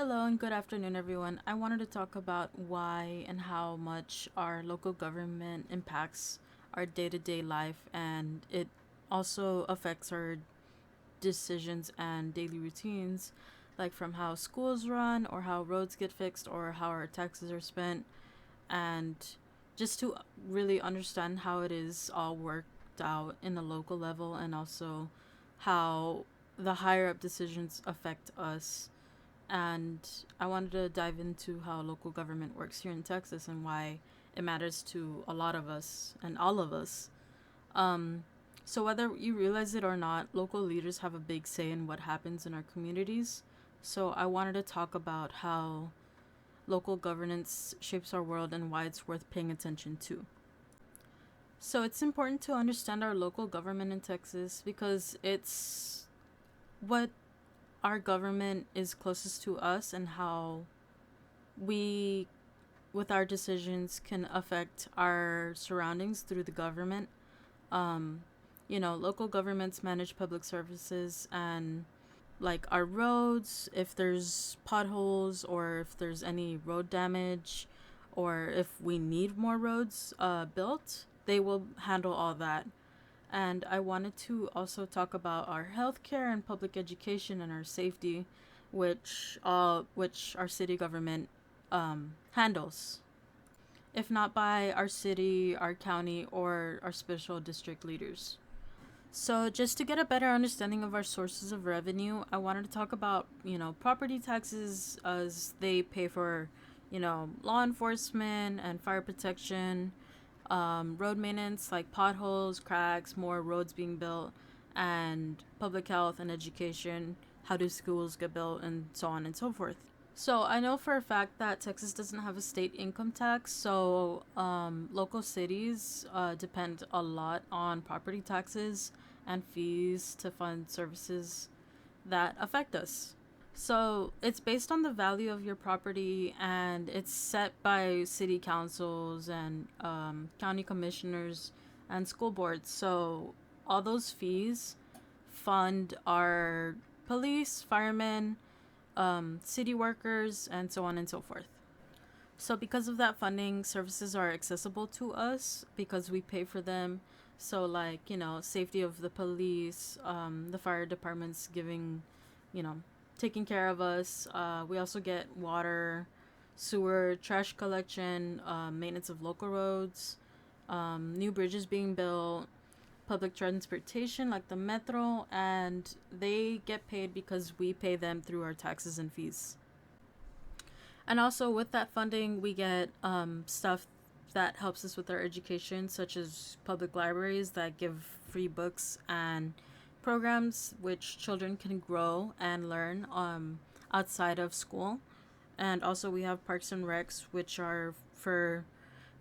Hello and good afternoon, everyone. I wanted to talk about why and how much our local government impacts our day to day life, and it also affects our decisions and daily routines, like from how schools run, or how roads get fixed, or how our taxes are spent, and just to really understand how it is all worked out in the local level, and also how the higher up decisions affect us. And I wanted to dive into how local government works here in Texas and why it matters to a lot of us and all of us. Um, so, whether you realize it or not, local leaders have a big say in what happens in our communities. So, I wanted to talk about how local governance shapes our world and why it's worth paying attention to. So, it's important to understand our local government in Texas because it's what our government is closest to us and how we, with our decisions, can affect our surroundings through the government. Um, Local governments manage public services and like our roads, if there's potholes or if there's any road damage or if we need more roads built, they will handle all that. And I wanted to also talk about our healthcare and public education and our safety, which our city government handles, if not by our city, our county, or our special district leaders. So, just to get a better understanding of our sources of revenue, I wanted to talk about, property taxes as they pay for, law enforcement and fire protection, road maintenance like potholes, cracks, more roads being built, and public health and education. How do schools get built, and so on and so forth. So I know for a fact that Texas doesn't have a state income tax, so local cities depend a lot on property taxes and fees to fund services that affect us. So it's based on the value of your property and it's set by city councils and county commissioners and school boards. So all those fees fund our police, firemen, city workers, and so on and so forth. So, because of that funding, services are accessible to us because we pay for them. So, like, safety of the police, the fire departments giving, you know, taking care of us. We also get water, sewer, trash collection, maintenance of local roads, new bridges being built, public transportation like the metro, and they get paid because we pay them through our taxes and fees. And also, with that funding, we get stuff that helps us with our education, such as public libraries that give free books and programs which children can grow and learn outside of school. And also, we have parks and recs, which are for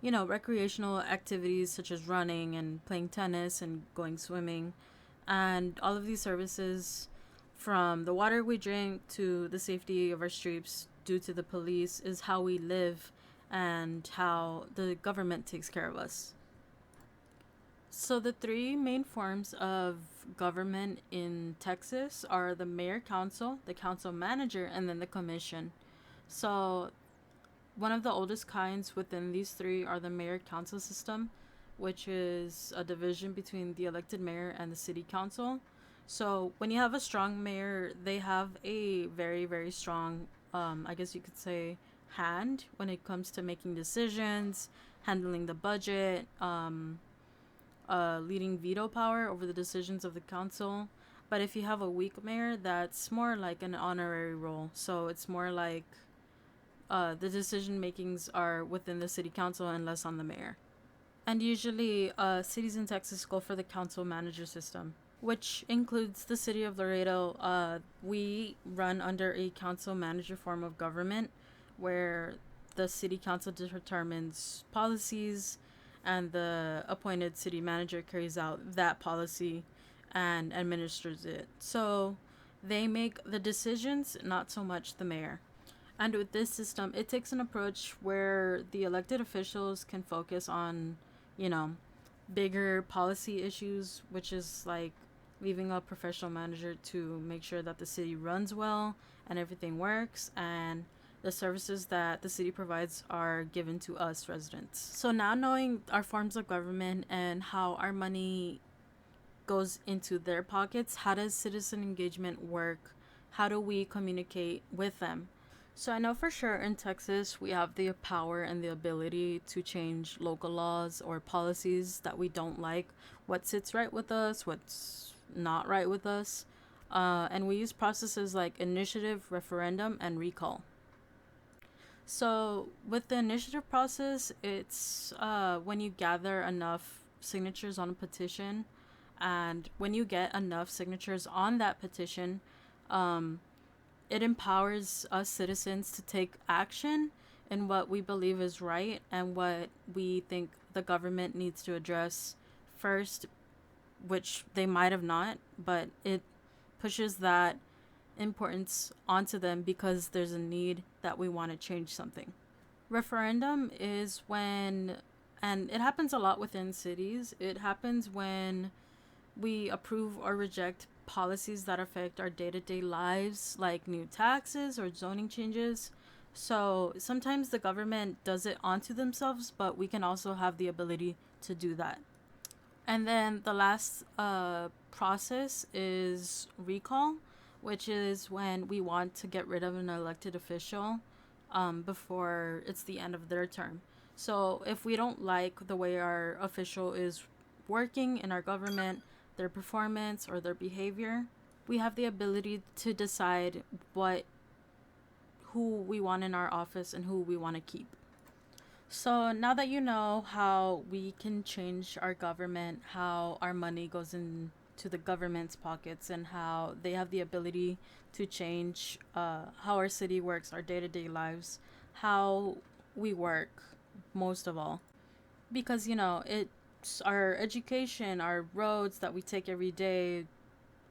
recreational activities such as running and playing tennis and going swimming. And all of these services, from the water we drink to the safety of our streets due to the police, is how we live and how the government takes care of us. So, the three main forms of government in Texas are the mayor council, the council manager, and then the commission. So, one of the oldest kinds within these three are the mayor council system, which is a division between the elected mayor and the city council. So when you have a strong mayor, they have a very, very strong, I guess you could say, hand when it comes to making decisions, handling the budget, leading veto power over the decisions of the council. But if you have a weak mayor, that's more like an honorary role. So it's more like the decision makings are within the city council and less on the mayor. And usually, cities in Texas go for the council manager system, which includes the city of Laredo. We run under a council manager form of government where the city council determines policies and the appointed city manager carries out that policy and administers it. So they make the decisions, not so much the mayor. And with this system, it takes an approach where the elected officials can focus on, you know, bigger policy issues, which is like leaving a professional manager to make sure that the city runs well and everything works, and the services that the city provides are given to us residents. So now knowing our forms of government and how our money goes into their pockets, how does citizen engagement work? How do we communicate with them? So I know for sure in Texas we have the power and the ability to change local laws or policies that we don't like, what sits right with us, what's not right with us. And we use processes like initiative, referendum, and recall. So with the initiative process, it's when you gather enough signatures on a petition, and when you get enough signatures on that petition, um, it empowers us citizens to take action in what we believe is right and what we think the government needs to address first, which they might have not, but it pushes that importance onto them because there's a need that we want to change something. Referendum is when, and it happens a lot within cities, it happens when we approve or reject policies that affect our day-to-day lives, like new taxes or zoning changes. So sometimes the government does it onto themselves, but we can also have the ability to do that. And then the last process is recall, which is when we want to get rid of an elected official before it's the end of their term. So if we don't like the way our official is working in our government, their performance or their behavior, we have the ability to decide who we want in our office and who we want to keep. So now that you know how we can change our government, how our money goes into the government's pockets, and how they have the ability to change how our city works, our day-to-day lives, how we work, most of all, because it's our education, our roads that we take every day,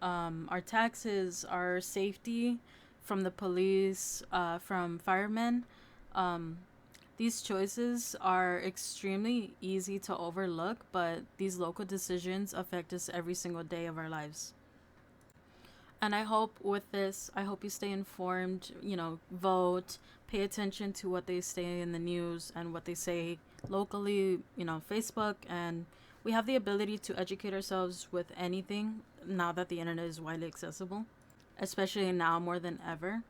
our taxes, our safety from the police, from firemen. Um, these choices are extremely easy to overlook, but these local decisions affect us every single day of our lives. And I hope with this, I hope you stay informed, vote, pay attention to what they say in the news and what they say locally, Facebook. And we have the ability to educate ourselves with anything now that the internet is widely accessible, especially now more than ever.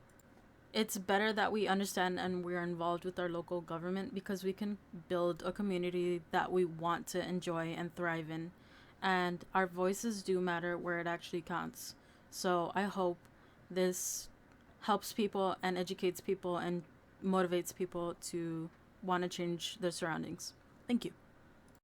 It's better that we understand and we're involved with our local government because we can build a community that we want to enjoy and thrive in. And our voices do matter where it actually counts. So I hope this helps people and educates people and motivates people to want to change their surroundings. Thank you.